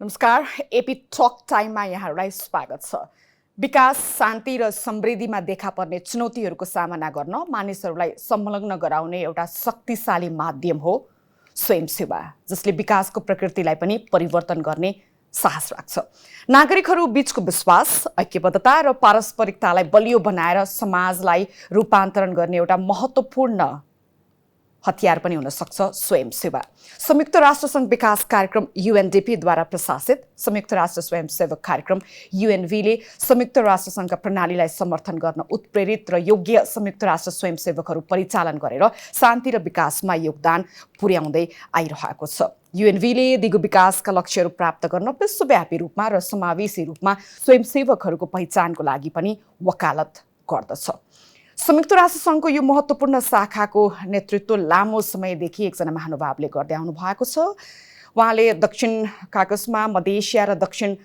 नमस्कार एपी टक टाइममा यहाँहरूलाई स्वागत छ। विकास शान्ति र समृद्धिमा देखा पर्ने चुनौतीहरूको सामना गर्न मानिसहरूलाई संलग्न गराउने एउटा शक्तिशाली माध्यम हो स्वयंसेवा, जसले विकासको प्रकृतिलाई पनि परिवर्तन गर्ने साहस राख्छ। नागरिकहरू बीचको विश्वास, ऐक्यबद्धता र पारस्परिकतालाई बलियो बनाएर समाजलाई रूपान्तरण गर्ने एउटा महत्त्वपूर्ण हतियार पनि हुन सक्छ स्वयंसेवा। संयुक्त राष्ट्र संघ विकास कार्यक्रम UNDP द्वारा प्रशासित संयुक्त राष्ट्र स्वयंसेवक कार्यक्रम UNVले संयुक्त राष्ट्र संघका प्रणालीलाई समर्थन गर्न उत्प्रेरित र योग्य संयुक्त राष्ट्र स्वयंसेवकहरू परिचालन गरेर शान्ति र विकासमा योगदान पुर्याउँदै आइरहेको छ। UNVले दिगो विकासका लक्ष्यहरू प्राप्त गर्न विश्वव्यापी रूपमा र समावेशी रूपमा स्वयंसेवकहरूको पहिचानको लागि पनि वकालत गर्दछ। संयुक्त राष्ट्र संघको यो महत्त्वपूर्ण शाखाको नेतृत्व लामो समयदेखि एकजना महानुभावले गर्दै आउनु भएको छ। उहाँले दक्षिण कागजमा, मध्य एसिया र दक्षिण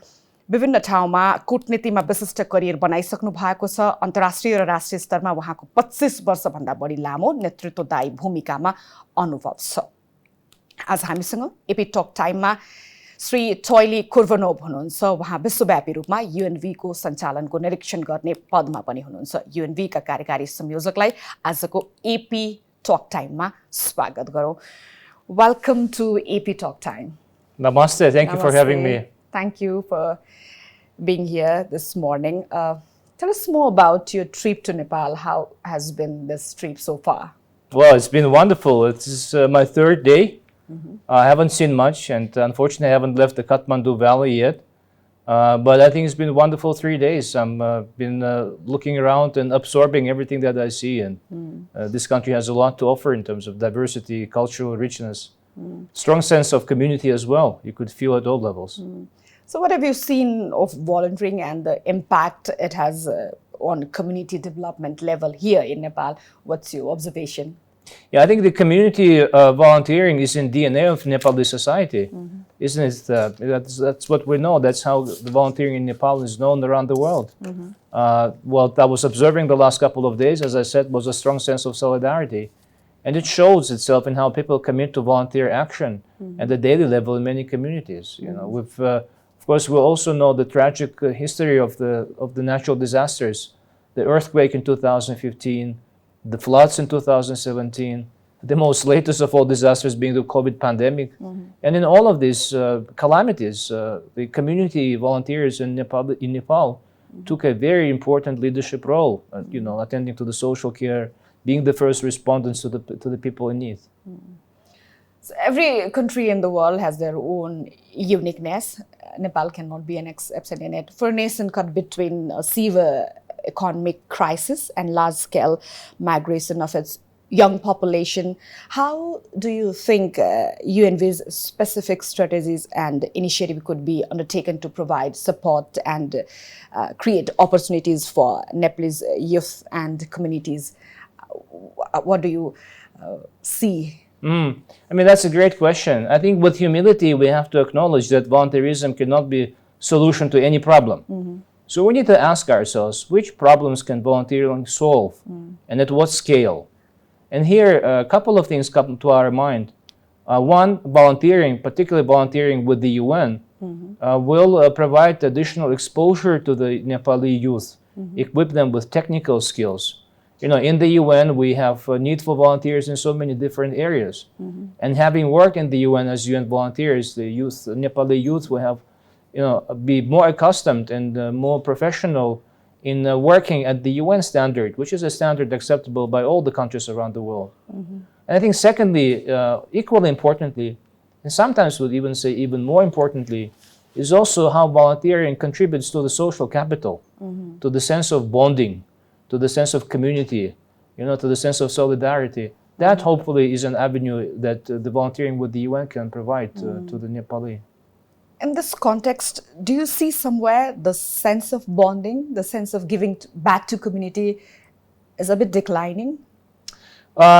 विभिन्न ठाउँमा कूटनीतिमा विशिष्ट करियर बनाइसक्नु भएको छ। अन्तर्राष्ट्रिय र राष्ट्रिय स्तरमा उहाँको 25 वर्षभन्दा बढी लामो नेतृत्वदायी भूमिकामा अनुभव छ। आज हामीसँग एपी टक टाइममा श्री टोइली कुर्बानोभ हुनुहुन्छ। उहाँ विश्वव्यापी रूपमा UNVको सञ्चालनको निरीक्षण गर्ने पदमा पनि हुनुहुन्छ। UNVका कार्यकारी संयोजकलाई आजको एपी टक टाइममा स्वागत गरौँ। वेलकम टु एपी टक time. Namaste. Thank you for having me. Thank you for being here this morning. Tell us more about your trip to Nepal. How has been this trip so far? Well, it's been wonderful. It's my third day. I haven't seen much, and unfortunately, I haven't left the Kathmandu Valley yet. But I think it's been wonderful 3 days. I'm been looking around and absorbing everything that I see, and this country has a lot to offer in terms of diversity, cultural richness, strong sense of community as well. You could feel at all levels. So what have you seen of volunteering and the impact it has on community development level here in Nepal? What's your observation? Yeah, I think the community volunteering is in DNA of Nepali society, isn't it? That's what we know. That's how the volunteering in Nepal is known around the world. What I was observing the last couple of days, as I said, was a strong sense of solidarity. And it shows itself in how people commit to volunteer action at the daily level in many communities. You know, with, of course, we also know the tragic history of the natural disasters, the earthquake in 2015, the floods in 2017, the most latest of all disasters being the COVID pandemic. And in all of these calamities, the community volunteers in Nepal took a very important leadership role, you know, attending to the social care, being the first respondents to the people in need. So every country in the world has their own uniqueness. Nepal cannot be an exception in it. For a nation caught between a severe economic crisis and large-scale migration of its young population, how do you think UNV's specific strategies and initiative could be undertaken to provide support and create opportunities for Nepalese youth and communities? What do you see? I mean, that's a great question. I think with humility, we have to acknowledge that volunteerism cannot be a solution to any problem. So we need to ask ourselves, which problems can volunteering solve and at what scale? And here, a couple of things come to our mind. One, volunteering, particularly volunteering with the UN, will provide additional exposure to the Nepali youth, equip them with technical skills. You know, in the UN, we have a need for volunteers in so many different areas. And having worked in the UN as UN volunteers, the youth, the Nepali youth will have, you know, be more accustomed and more professional in working at the UN standard, which is a standard acceptable by all the countries around the world. And I think secondly, equally importantly, and sometimes would even say even more importantly, is also how volunteering contributes to the social capital, to the sense of bonding, to the sense of community, you know, to the sense of solidarity. That hopefully is an avenue that the volunteering with the UN can provide to the Nepali. In this context, do you see somewhere the sense of bonding, the sense of giving back to community is a bit declining?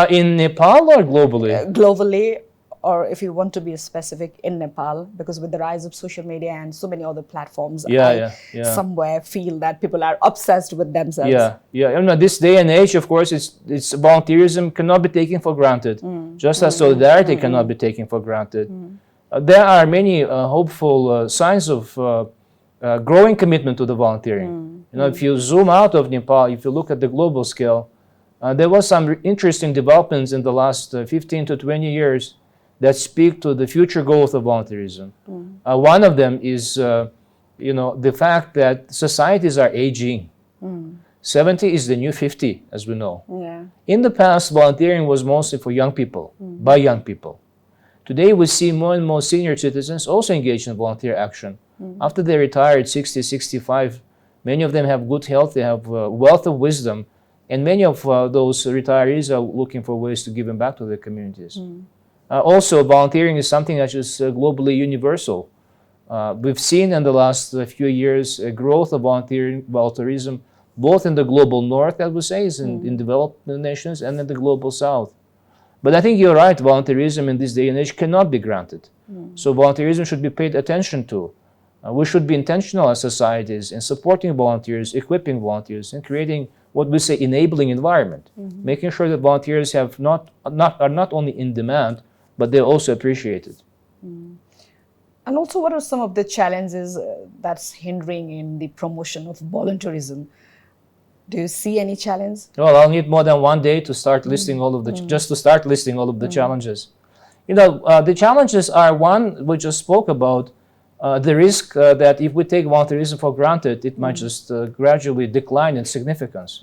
In Nepal or globally? Globally, or if you want to be specific, in Nepal, because with the rise of social media and so many other platforms, I somewhere feel that people are obsessed with themselves. You know, this day and age, of course, it's volunteerism cannot be taken for granted, just as solidarity cannot be taken for granted. there are many hopeful signs of growing commitment to the volunteering. You know, if you zoom out of Nepal, if you look at the global scale, there was some interesting developments in the last 15 to 20 years that speak to the future growth of volunteerism. One of them is, you know, the fact that societies are aging. 70 is the new 50, as we know. Yeah. In the past, volunteering was mostly for young people, by young people. Today, we see more and more senior citizens also engaged in volunteer action. After they retired, 60, 65, many of them have good health, they have a wealth of wisdom, and many of those retirees are looking for ways to give them back to their communities. Also, volunteering is something that is globally universal. We've seen in the last few years a growth of volunteerism, both in the global north, I would say, is in developed nations, and in the global south. But I think you're right, volunteerism in this day and age cannot be granted. So volunteerism should be paid attention to. We should be intentional as societies in supporting volunteers, equipping volunteers, and creating what we say enabling environment, making sure that volunteers have are not only in demand, but they're also appreciated. And also, what are some of the challenges that's hindering in the promotion of volunteerism? Do you see any challenge? Well, I'll need more than one day to start listing all of the just to start listing all of the challenges. You know, the challenges are one we just spoke about. The risk that if we take volunteerism for granted, it might just gradually decline in significance.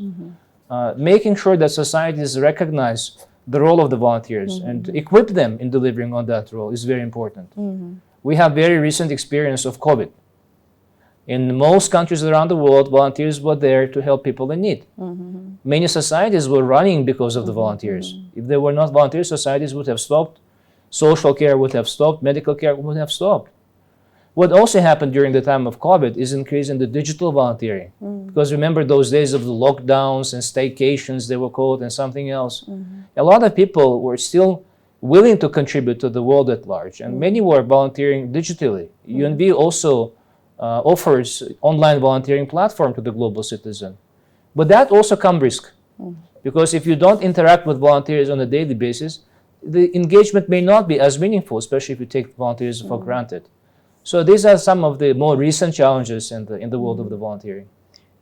Making sure that societies recognize the role of the volunteers and equip them in delivering on that role is very important. We have very recent experience of COVID. In most countries around the world, volunteers were there to help people in need. Many societies were running because of the volunteers. If there were not volunteers, societies would have stopped. Social care would have stopped. Medical care would have stopped. What also happened during the time of COVID is increase in the digital volunteering. Because remember those days of the lockdowns and staycations, they were called, and something else. A lot of people were still willing to contribute to the world at large, and many were volunteering digitally. UNV also offers online volunteering platform to the global citizen. But that also comes risk. Because if you don't interact with volunteers on a daily basis, the engagement may not be as meaningful, especially if you take volunteers for granted. So these are some of the more recent challenges in the world of the volunteering.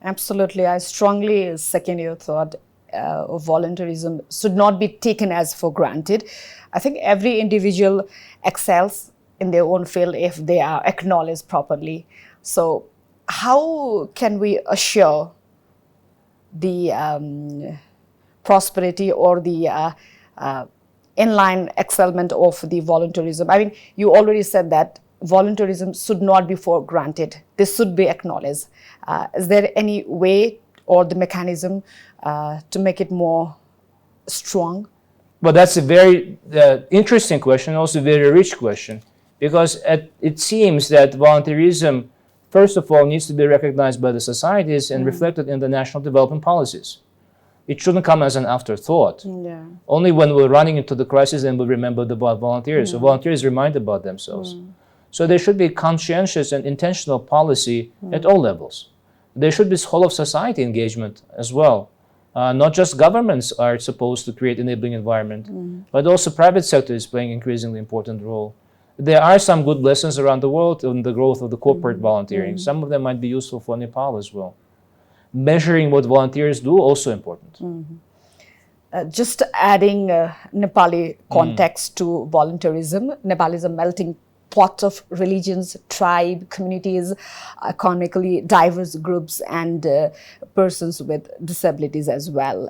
Absolutely. I strongly second your thought of volunteerism should not be taken as for granted. I think every individual excels in their own field if they are acknowledged properly. So how can we assure the prosperity or the inline excellence of the volunteerism? I mean, you already said that volunteerism should not be for granted. This should be acknowledged. Is there any way or the mechanism to make it more strong? Well, that's a very interesting question, also a very rich question, because it seems that volunteerism, first of all, needs to be recognized by the societies and reflected in the national development policies. It shouldn't come as an afterthought. Yeah. Only when we're running into the crisis and we remember about volunteers. So volunteers remind about themselves. So there should be conscientious and intentional policy at all levels. There should be whole of society engagement as well. Not just governments are supposed to create enabling environment, but also private sector is playing increasingly important role. There are some good lessons around the world on the growth of the corporate volunteering. Some of them might be useful for Nepal as well. Measuring what volunteers do, also important. Just adding Nepali context to volunteerism, Nepal is a melting pot of religions, tribe, communities, economically diverse groups, and persons with disabilities as well,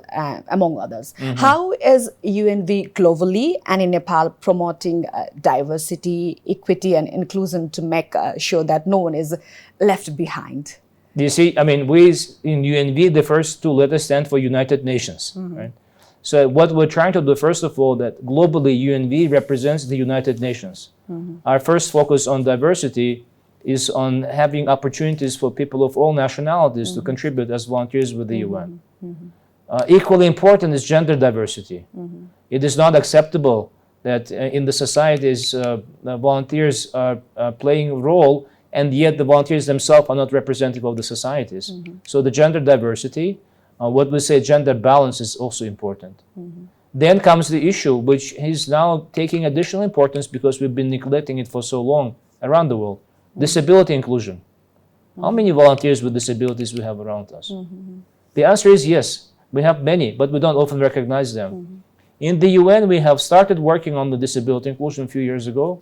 among others. How is UNV globally and in Nepal promoting diversity, equity, and inclusion to make sure that no one is left behind? You see, I mean, we in UNV, the first two letters stand for United Nations, right? So what we're trying to do, first of all, that globally UNV represents the United Nations. Our first focus on diversity is on having opportunities for people of all nationalities to contribute as volunteers with the UN. Equally important is gender diversity. It is not acceptable that in the societies volunteers are playing a role, and yet the volunteers themselves are not representative of the societies. So the gender diversity, what we say gender balance is also important. Then comes the issue, which is now taking additional importance because we've been neglecting it for so long around the world. Disability inclusion. How many volunteers with disabilities we have around us? The answer is yes. We have many, but we don't often recognize them. In the UN, we have started working on the disability inclusion a few years ago,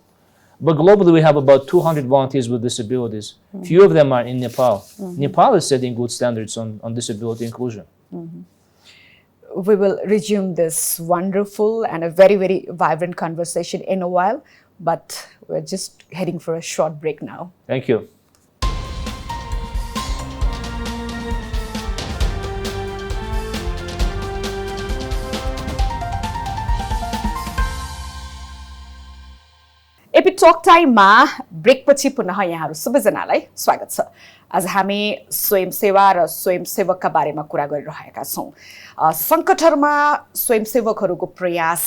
but globally we have about 200 volunteers with disabilities. Few of them are in Nepal. Nepal is setting good standards on disability inclusion. We will resume this wonderful and a very, very vibrant conversation in a while, but we're just heading for a short break now. Thank you. AP टक टाइममा ब्रेकपछि पुनः यहाँहरू सबैजनालाई स्वागत छ। आज हामी स्वयंसेवा र स्वयंसेवकका बारेमा कुरा गरिरहेका छौँ। सङ्कटहरूमा स्वयंसेवकहरूको प्रयास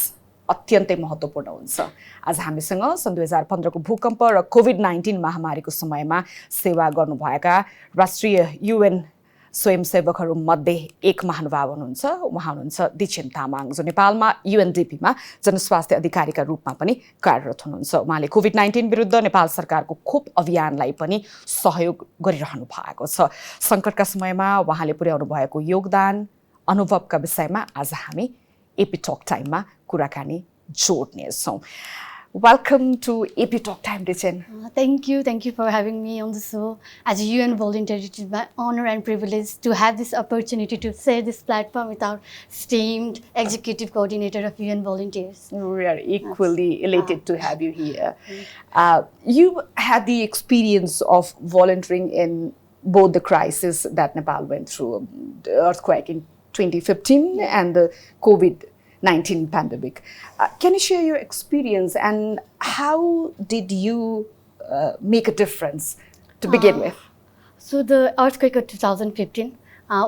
अत्यन्तै महत्त्वपूर्ण हुन्छ। आज हामीसँग सन् 2015 को भूकम्प र कोभिड-19 महामारीको समयमा सेवा गर्नुभएका राष्ट्रिय युएन स्वयंसेवकहरूमध्ये एक महानुभाव हुनुहुन्छ। उहाँ हुनुहुन्छ दिछेन तामाङ, जो नेपालमा युएनडिपीमा जनस्वास्थ्य अधिकारीका रूपमा पनि कार्यरत हुनुहुन्छ। उहाँले कोभिड-19 विरुद्ध नेपाल सरकारको खोप अभियानलाई पनि सहयोग गरिरहनु भएको छ। सङ्कटका समयमा उहाँले पुर्याउनु भएको योगदान, अनुभवका विषयमा आज हामी एपी टक टाइममा कुराकानी जोड्नेछौँ। Welcome to AP Talk Time, Dichhen. Thank you for having me on the show. As a UN volunteer, it is my honor and privilege to have this opportunity to share this platform with our esteemed executive coordinator of UN volunteers. We are equally elated to have you here. You had the experience of volunteering in both the crises that Nepal went through, the earthquake in 2015 and the COVID-19 pandemic. Can you share your experience and how did you make a difference to begin with? So the earthquake of 2015,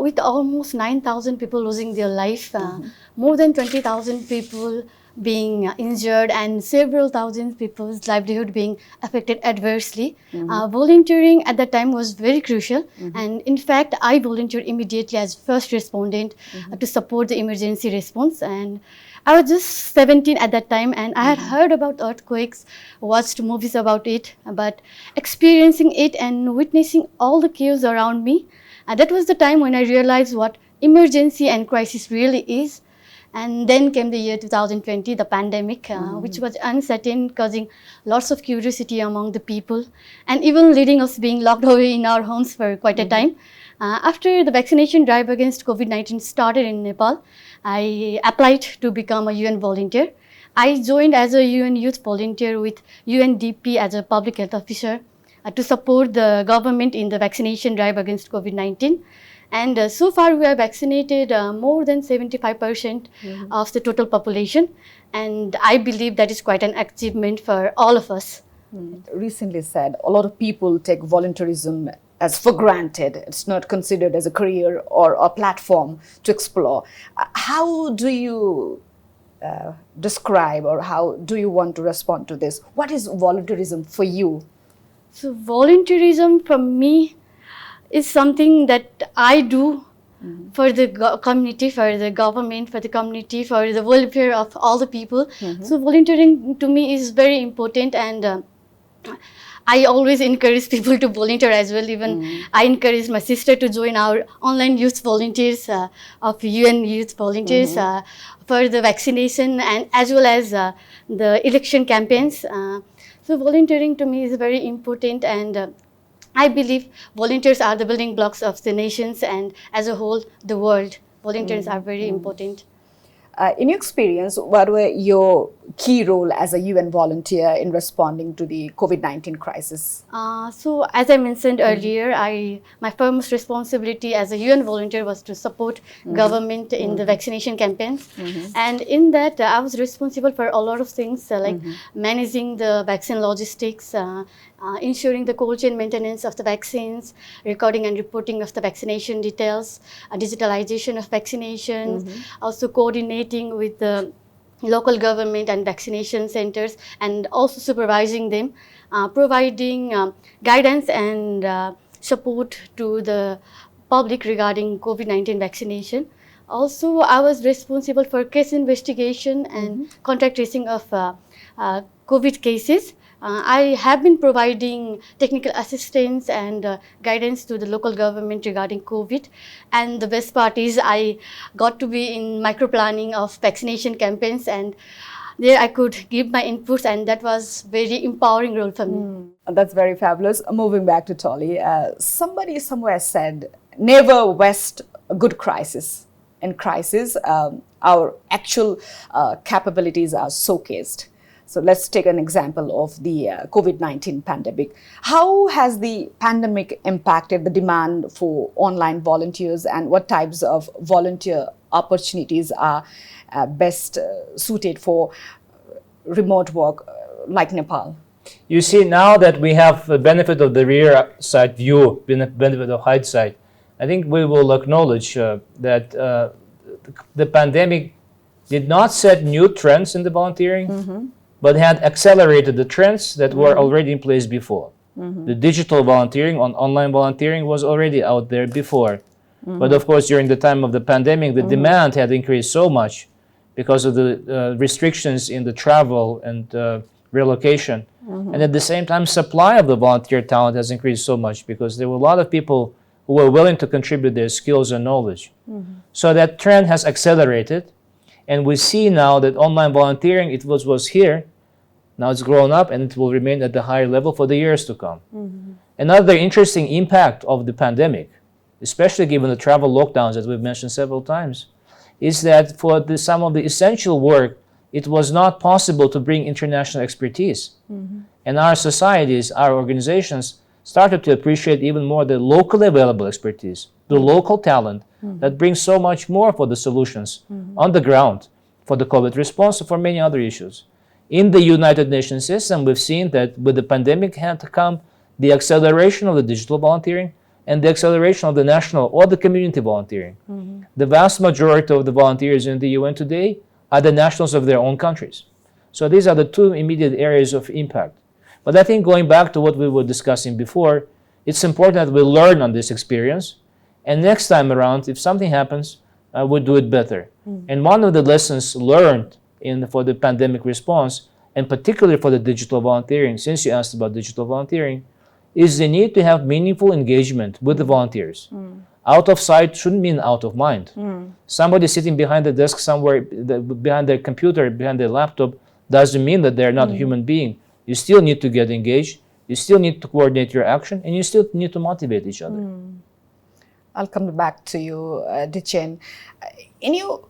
with almost 9,000 people losing their life, more than 20,000 people being injured and several thousand people's livelihood being affected adversely. Volunteering at that time was very crucial, and in fact I volunteered immediately as first respondent to support the emergency response. And I was just 17 at that time, and I had heard about earthquakes, watched movies about it, but experiencing it and witnessing all the chaos around me, that was the time when I realized what emergency and crisis really is. And then came the year 2020, the pandemic, which was uncertain, causing lots of curiosity among the people, and even leading us being locked away in our homes for quite a time. After the vaccination drive against COVID-19 started in Nepal, I applied to become a UN volunteer. I joined as a UN youth volunteer with UNDP as a public health officer to support the government in the vaccination drive against COVID-19. And so far we have vaccinated more than 75% of the total population, and I believe that is quite an achievement for all of us. Recently said, a lot of people take volunteerism as for granted. It's not considered as a career or a platform to explore. How do you describe, or how do you want to respond to this? What is volunteerism for you? So volunteerism for me is something that I do for the community, for the government, for the community, for the welfare of all the people. So volunteering to me is very important, and I always encourage people to volunteer as well. Even I encourage my sister to join our online youth volunteers of UN youth volunteers for the vaccination and as well as the election campaigns. So volunteering to me is very important, and I believe volunteers are the building blocks of the nations and as a whole the world. Volunteers are very important. In your experience, what were your key role as a UN volunteer in responding to the COVID-19 crisis? So as I mentioned earlier, my first responsibility as a UN volunteer was to support government in the vaccination campaigns. And in that, I was responsible for a lot of things like managing the vaccine logistics, ensuring the cold chain maintenance of the vaccines, recording and reporting of the vaccination details, digitalization of vaccinations, also coordinating with the local government and vaccination centers, and also supervising them, providing guidance and support to the public regarding COVID-19 vaccination. Also, I was responsible for case investigation and contact tracing of COVID cases. I have been providing technical assistance and guidance to the local government regarding COVID. And the best part is I got to be in micro-planning of vaccination campaigns, and there I could give my inputs, and that was very empowering role for me. That's very fabulous. Moving back to Toily, somebody somewhere said, never waste a good crisis. In crisis, our actual capabilities are showcased. So let's take an example of the COVID-19 pandemic. How has the pandemic impacted the demand for online volunteers, and what types of volunteer opportunities are best suited for remote work like Nepal? You see, now that we have the benefit of the rear side view, benefit of hindsight, I think we will acknowledge that the pandemic did not set new trends in the volunteering, but had accelerated the trends that were already in place before. The digital volunteering, online volunteering was already out there before. But of course, during the time of the pandemic, the demand had increased so much because of the restrictions in the travel and relocation. And at the same time, supply of the volunteer talent has increased so much because there were a lot of people who were willing to contribute their skills and knowledge. So that trend has accelerated. And we see now that online volunteering, it was here, now it's grown up, and it will remain at the higher level for the years to come. Another interesting impact of the pandemic, especially given the travel lockdowns that we've mentioned several times, is that for some of the essential work, it was not possible to bring international expertise. And our societies, our organizations, started to appreciate even more the locally available expertise, the local talent that brings so much more for the solutions on the ground, for the COVID response, for many other issues. In the United Nations system, we've seen that with the pandemic had to come the acceleration of the digital volunteering and the acceleration of the national or the community volunteering. The vast majority of the volunteers in the UN today are the nationals of their own countries. So these are the two immediate areas of impact. But I think going back to what we were discussing before, it's important that we learn on this experience. And next time around, if something happens, we'll do it better. And one of the lessons learned for the pandemic response, and particularly for the digital volunteering, since you asked about digital volunteering, is the need to have meaningful engagement with the volunteers. Out of sight shouldn't mean out of mind. Somebody sitting behind the desk somewhere, behind their computer, behind their laptop, doesn't mean that they're not a human being. You still need to get engaged, you still need to coordinate your action, and you still need to motivate each other. I'll come back to you, Dichhen. In your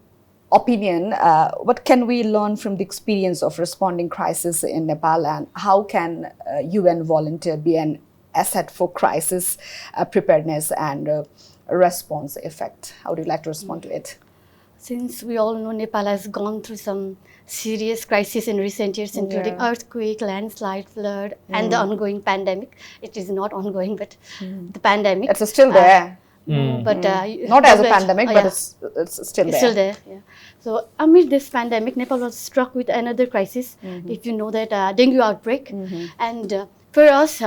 opinion, what can we learn from the experience of responding crisis in Nepal, and how can UN volunteer be an asset for crisis preparedness and response effect? How would you like to respond to it? Since we all know Nepal has gone through some serious crises in recent years, including earthquake, landslide, flood, and the ongoing pandemic. It is not ongoing, but the pandemic. It's still there. But not as a pandemic, but it's still there. It's still there, yeah. So amid this pandemic, Nepal was struck with another crisis. If you know that dengue outbreak, and for us,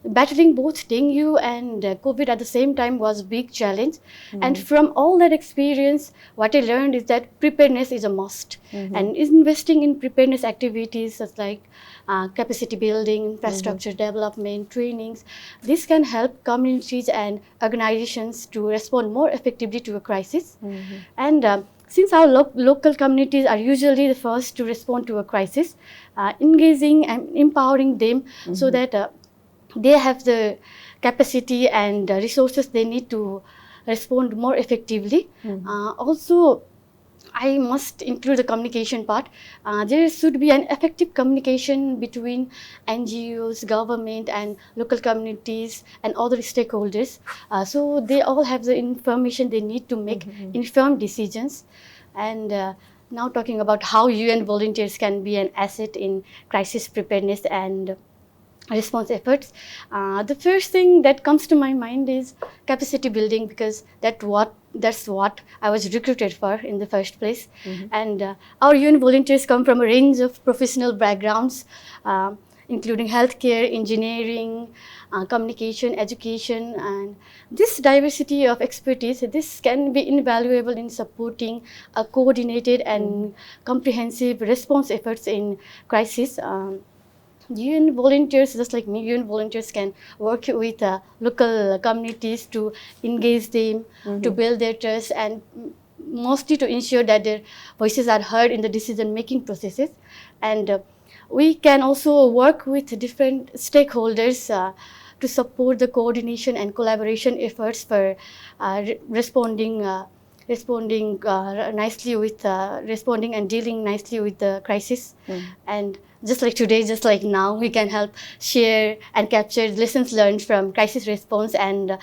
battling both dengue and COVID at the same time was a big challenge. And from all that experience, what I learned is that preparedness is a must. And investing in preparedness activities such like capacity building, infrastructure development, trainings, this can help communities and organizations to respond more effectively to a crisis. And since our local communities are usually the first to respond to a crisis, engaging and empowering them so that they have the capacity and resources they need to respond more effectively. Also, I must include the communication part. There should be an effective communication between NGOs, government, and local communities and other stakeholders. So they all have the information they need to make informed decisions. And now talking about how UN volunteers can be an asset in crisis preparedness and response efforts. The first thing that comes to my mind is capacity building, because that's what I was recruited for in the first place. And our UN volunteers come from a range of professional backgrounds. including healthcare, engineering, communication, education, and this diversity of expertise, this can be invaluable in supporting a coordinated and comprehensive response efforts in crisis. UN volunteers, just like me, UN volunteers can work with local communities to engage them, to build their trust, and mostly to ensure that their voices are heard in the decision-making processes. And we can also work with different stakeholders to support the coordination and collaboration efforts for responding nicely with responding and dealing nicely with the crisis. And just like today, just like now, we can help share and capture lessons learned from crisis response and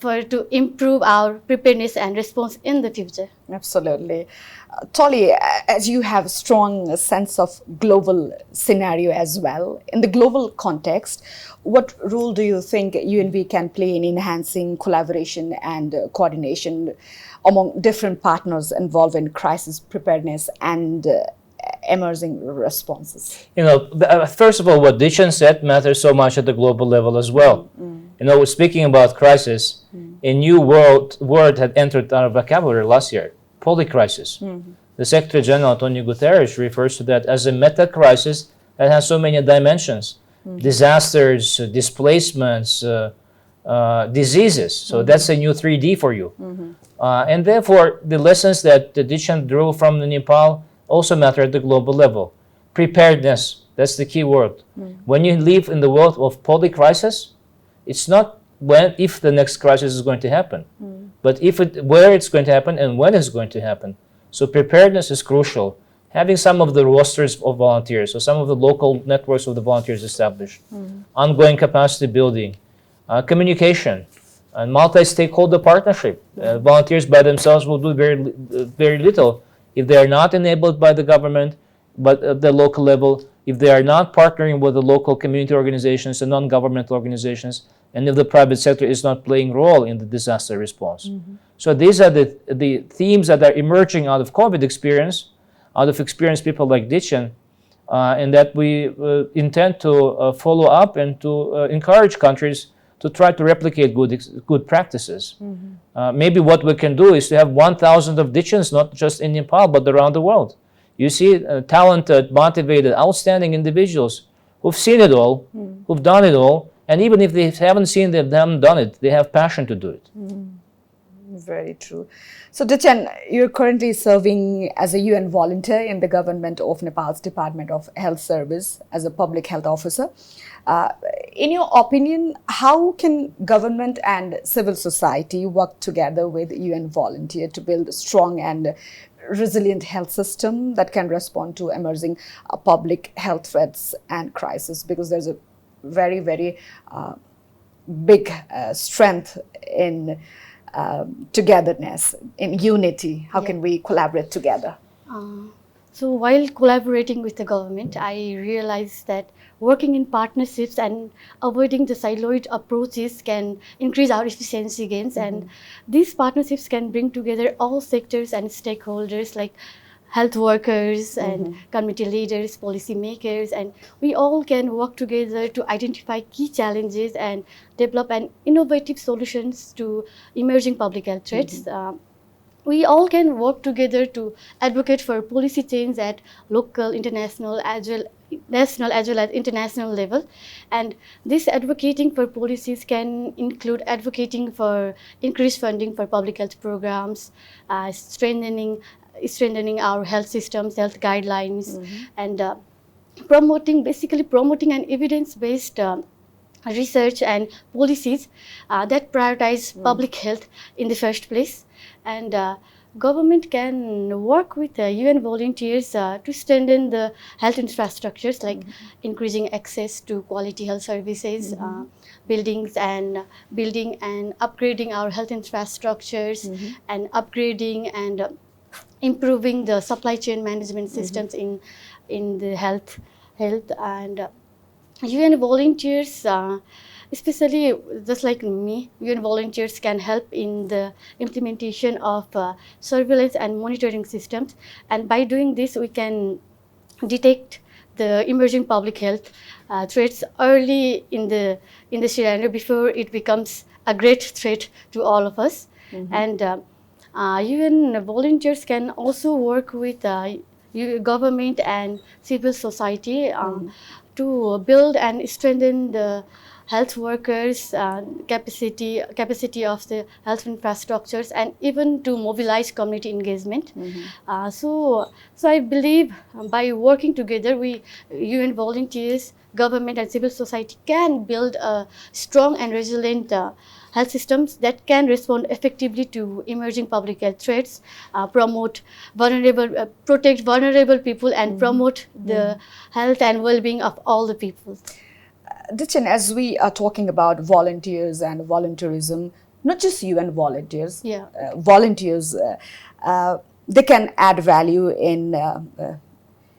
to improve our preparedness and response in the future. Absolutely. Toily, as you have a strong sense of global scenario as well, in the global context, what role do you think UNV can play in enhancing collaboration and coordination among different partners involved in crisis preparedness and emerging responses? First of all, what Dichhen said matters so much at the global level as well. Speaking about crisis, a new word had entered our vocabulary last year, polycrisis. The Secretary General, Antonio Guterres, refers to that as a meta-crisis that has so many dimensions, disasters, displacements, diseases. So that's a new 3D for you. And therefore, the lessons that Dichhen drew from Nepal also matter at the global level. Preparedness, that's the key word. When you live in the world of polycrisis, it's not if the next crisis is going to happen, but where it's going to happen and when it's going to happen. So preparedness is crucial. Having some of the rosters of volunteers, so some of the local networks of the volunteers established, ongoing capacity building, communication, and multi-stakeholder partnership. Volunteers by themselves will do very little if they are not enabled by the government, but at the local level, if they are not partnering with the local community organizations and non-governmental organizations, and if the private sector is not playing a role in the disaster response. So these are the themes that are emerging out of COVID experience, out of experienced people like Dichhen, and that we intend to follow up and to encourage countries to try to replicate good practices. Maybe what we can do is to have 1,000 of Dichens, not just in Nepal, but around the world. You see talented, motivated, outstanding individuals who've seen it all, who've done it all, and even if they haven't seen it, they haven't done it, they have passion to do it. Very true. So Dichhen, you're currently serving as a UN volunteer in the government of Nepal's Department of Health Service as a public health officer. In your opinion, how can government and civil society work together with UN volunteer to build a strong and resilient health system that can respond to emerging public health threats and crises? Because there's a very, very big strength in togetherness, in unity. How can we collaborate together? So while collaborating with the government, I realized that working in partnerships and avoiding the siloed approaches can increase our efficiency gains. And these partnerships can bring together all sectors and stakeholders like health workers and community leaders, policy makers, and we all can work together to identify key challenges and develop an innovative solutions to emerging public health threats. We all can work together to advocate for policy change at local, international, national as well as international level. And this advocating for policies can include advocating for increased funding for public health programs, strengthening our health systems, health guidelines, and promoting an evidence-based research and policies that prioritize public health in the first place. And government can work with UN volunteers to strengthen the health infrastructures, like increasing access to quality health services, building and upgrading our health infrastructures, and upgrading and improving the supply chain management systems in the health and UN volunteers, especially just like me, UN volunteers can help in the implementation of surveillance and monitoring systems. And by doing this, we can detect the emerging public health threats early in the scenario before it becomes a great threat to all of us. And UN volunteers can also work with government and civil society to build and strengthen the health workers' capacity of the health infrastructures, and even to mobilize community engagement. So I believe by working together, UN volunteers, government and civil society can build a strong and resilient health systems that can respond effectively to emerging public health threats, protect vulnerable people, and promote the health and well-being of all the people. Dichhen, as we are talking about volunteers and volunteerism, not just UN volunteers, volunteers, they can add value in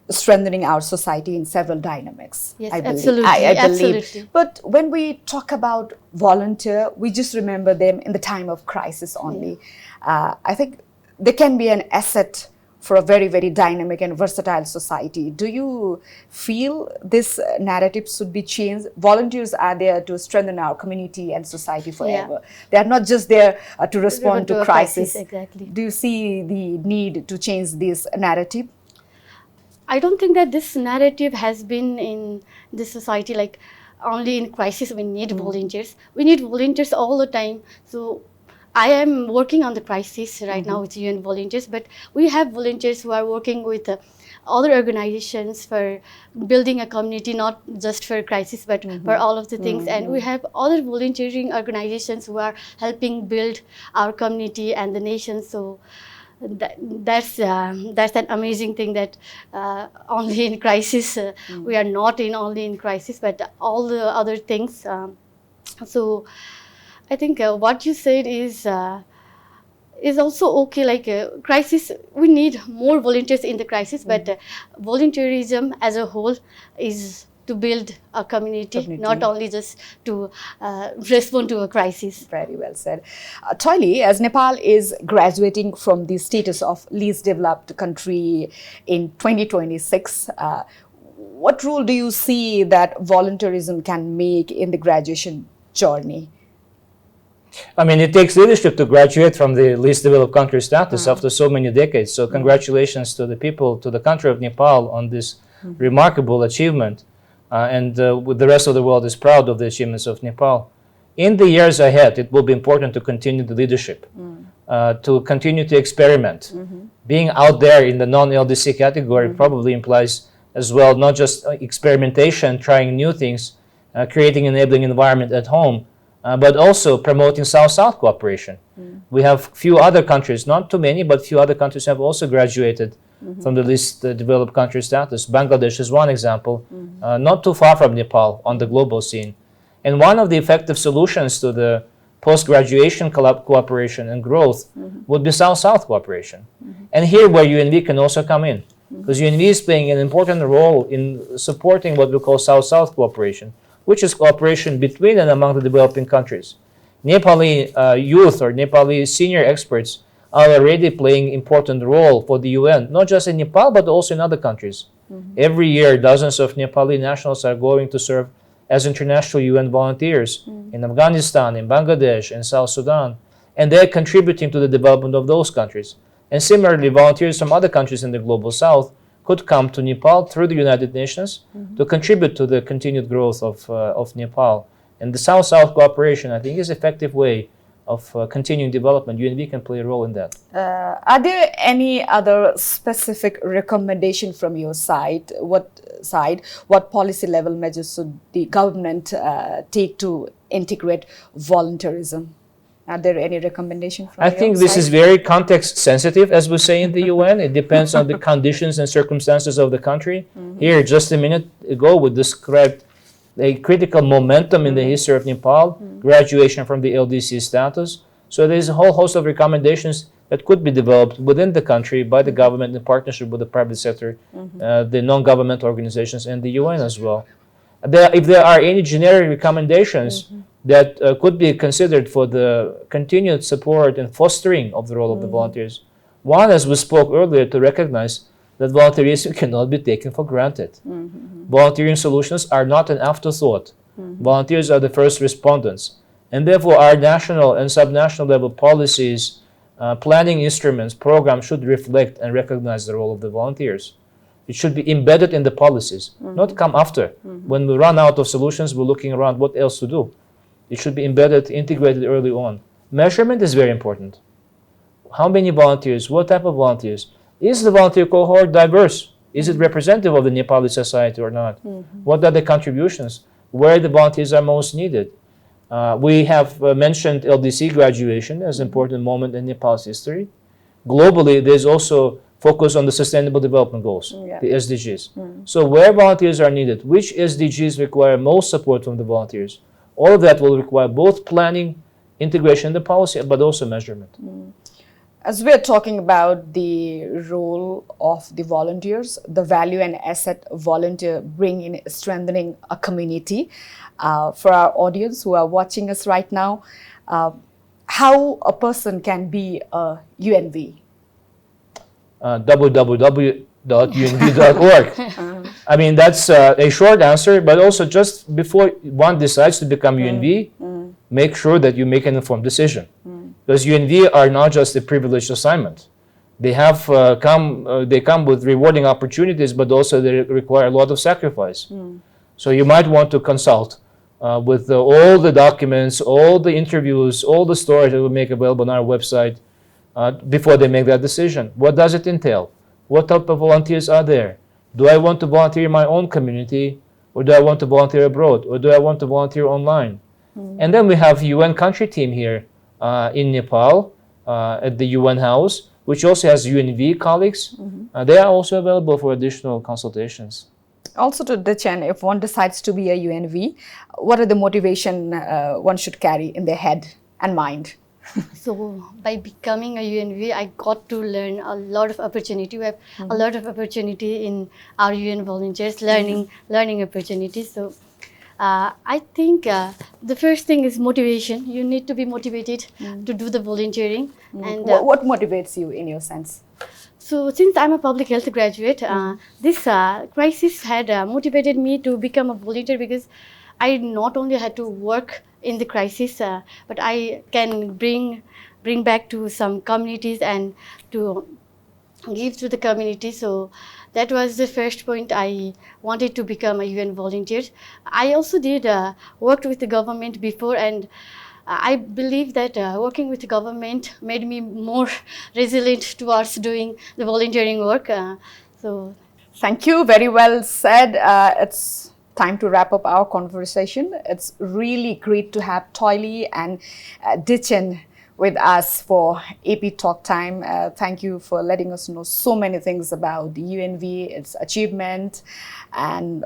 strengthening our society in several dynamics. Yes, I believe. absolutely. I believe. Absolutely. But when we talk about volunteer, we just remember them in the time of crisis only. I think they can be an asset for a very, very dynamic and versatile society. Do you feel this narrative should be changed? Volunteers are there to strengthen our community and society forever. They are not just there to respond to crisis. Exactly. Do you see the need to change this narrative? I don't think that this narrative has been in this society, like only in crisis we need volunteers. We need volunteers all the time. So I am working on the crisis right now with UN volunteers, but we have volunteers who are working with other organizations for building a community, not just for crisis, but for all of the things. And we have other volunteering organizations who are helping build our community and the nation. So that's an amazing thing that only in crisis, we are not only in crisis, but all the other things. So I think what you said is also okay. Like crisis, we need more volunteers in the crisis, but volunteerism as a whole is to build a community, not only just to respond to a crisis. Very well said. Toily, as Nepal is graduating from the status of least developed country in 2026, what role do you see that volunteerism can make in the graduation journey? I mean, it takes leadership to graduate from the least developed country status after so many decades. So congratulations to the people, to the country of Nepal on this remarkable achievement. And with the rest of the world is proud of the achievements of Nepal. In the years ahead, it will be important to continue the leadership, to continue to experiment. Being out there in the non-LDC category probably implies as well not just experimentation, trying new things, creating an enabling environment at home, but also promoting South-South cooperation. We have few other countries, not too many, but few other countries have also graduated from the least developed country status. Bangladesh is one example, not too far from Nepal on the global scene. And one of the effective solutions to the post-graduation cooperation and growth would be South-South cooperation. And here where UNV can also come in, because UNV is playing an important role in supporting what we call South-South cooperation, which is cooperation between and among the developing countries. Nepali youth or Nepali senior experts are already playing important role for the UN, not just in Nepal, but also in other countries. Every year, dozens of Nepali nationals are going to serve as international UN volunteers in Afghanistan, in Bangladesh, in South Sudan, and they're contributing to the development of those countries. And similarly, volunteers from other countries in the global south could come to Nepal through the United Nations to contribute to the continued growth of Nepal. And the South-South cooperation, I think, is an effective way of continuing development. UNV can play a role in that. Are there any other specific recommendation from your side? What policy level measures should the government take to integrate volunteerism? Are there any recommendations from I think this is very context sensitive, as we say in the UN. It depends on the conditions and circumstances of the country. Here, just a minute ago, we described a critical momentum in the history of Nepal, graduation from the LDC status. So there's a whole host of recommendations that could be developed within the country by the government in partnership with the private sector, the non-governmental organizations, and the UN as well. If there are any generic recommendations that could be considered for the continued support and fostering of the role of the volunteers, one, as we spoke earlier, to recognize that volunteerism cannot be taken for granted. Volunteering solutions are not an afterthought. Volunteers are the first respondents. And therefore, our national and subnational level policies, planning instruments, programs should reflect and recognize the role of the volunteers. It should be embedded in the policies, not come after. When we run out of solutions, we're looking around what else to do. It should be embedded, integrated early on. Measurement is very important. How many volunteers? What type of volunteers? Is the volunteer cohort diverse? Is it representative of the Nepali society or not? What are the contributions? Where the volunteers are most needed? We have mentioned LDC graduation as an important moment in Nepal's history. Globally, there's also focus on the Sustainable Development Goals, the SDGs. So where volunteers are needed, which SDGs require most support from the volunteers, all of that will require both planning, integration in the policy, but also measurement. As we're talking about the role of the volunteers, the value and asset volunteer bring in strengthening a community, for our audience who are watching us right now, how a person can be a UNV? www.unv.org. I mean, that's a short answer, but also just before one decides to become UNV, make sure that you make an informed decision. Because UNV are not just a privileged assignment. They have they come with rewarding opportunities, but also they require a lot of sacrifice. So you might want to consult with all the documents, all the interviews, all the stories that we make available on our website before they make that decision. What does it entail? What type of volunteers are there? Do I want to volunteer in my own community, or do I want to volunteer abroad, or do I want to volunteer online? And then we have UN country team here in Nepal at the UN House, which also has UNV colleagues. They are also available for additional consultations. Also to Dichhen, if one decides to be a UNV, what are the motivation one should carry in their head and mind? So by becoming a UNV, I got to learn a lot of opportunity. We have a lot of opportunity in our UN volunteers, learning opportunities. So I think the first thing is motivation. You need to be motivated to do the volunteering. And what motivates you in your sense? So since I'm a public health graduate, this crisis had motivated me to become a volunteer, because I not only had to work in the crisis, but I can bring back to some communities and to give to the community. So that was the first point. I wanted to become a UN volunteer. I also did worked with the government before, and I believe that working with the government made me more resilient towards doing the volunteering work. So thank you, very well said. It's time to wrap up our conversation. It's really great to have Toily and Dichhen with us for AP Talk Time. Thank you for letting us know so many things about the UNV, its achievement, and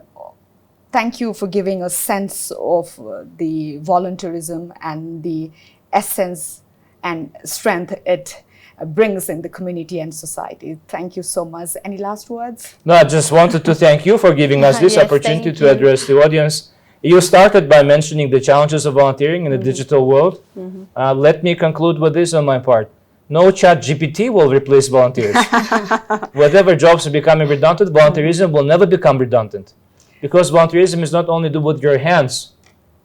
thank you for giving a sense of the volunteerism and the essence and strength it brings in the community and society. Thank you so much. Any last words? No, I just wanted to thank you for giving us this Yes, opportunity thank to you. address the audience. You started by mentioning the challenges of volunteering in the digital world. Let me conclude with this on my part. No chat GPT will replace volunteers. Whatever jobs are becoming redundant, volunteerism will never become redundant. Because volunteerism is not only do with your hands,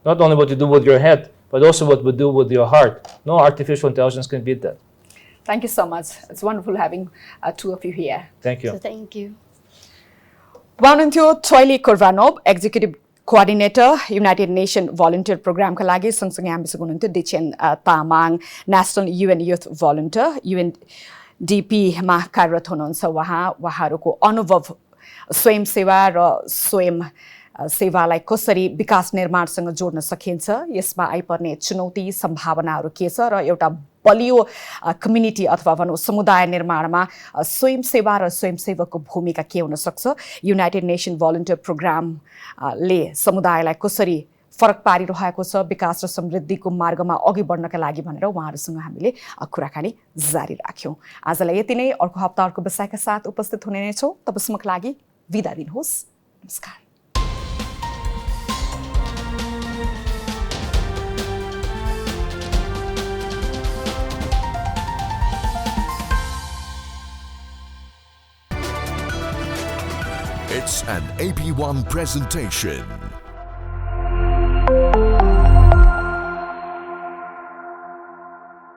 not only what you do with your head, but also what we do with your heart. No artificial intelligence can beat that. Thank you so much. It's wonderful having two of you here. Thank you. So thank you. हुनुहुन्थ्यो Toily Kurbanov, Executive Coordinator, United Nations Volunteer Program का लागि सँगसँगै हामीसँग हुनुहुन्थ्यो Dichhen Tamang, National UN Youth Volunteer, UNDP मा कार्यरत हुनुहुन्छ उहाँहरूको अनुभव स्वयंसेवा र स्वयं सेवालाई कसरी विकास निर्माणसँग जोड्न सकिन्छ, यसमा आइपर्ने चुनौती सम्भावनाहरू के छ र एउटा बलियो कम्युनिटी अथवा भनौँ समुदाय निर्माणमा स्वयंसेवा र स्वयंसेवकको भूमिका के हुन सक्छ, युनाइटेड नेसन भलन्टियर प्रोग्रामले समुदायलाई कसरी फरक पारिरहेको छ विकास र समृद्धिको मार्गमा अघि बढ्नका लागि भनेर उहाँहरूसँग हामीले कुराकानी जारी राख्यौँ। आजलाई यति नै, अर्को हप्ता अर्को विषयका साथ उपस्थित हुने नै छौँ। तबसम्मका लागि बिदा दिनुहोस्। नमस्कार। It's an AP1 presentation.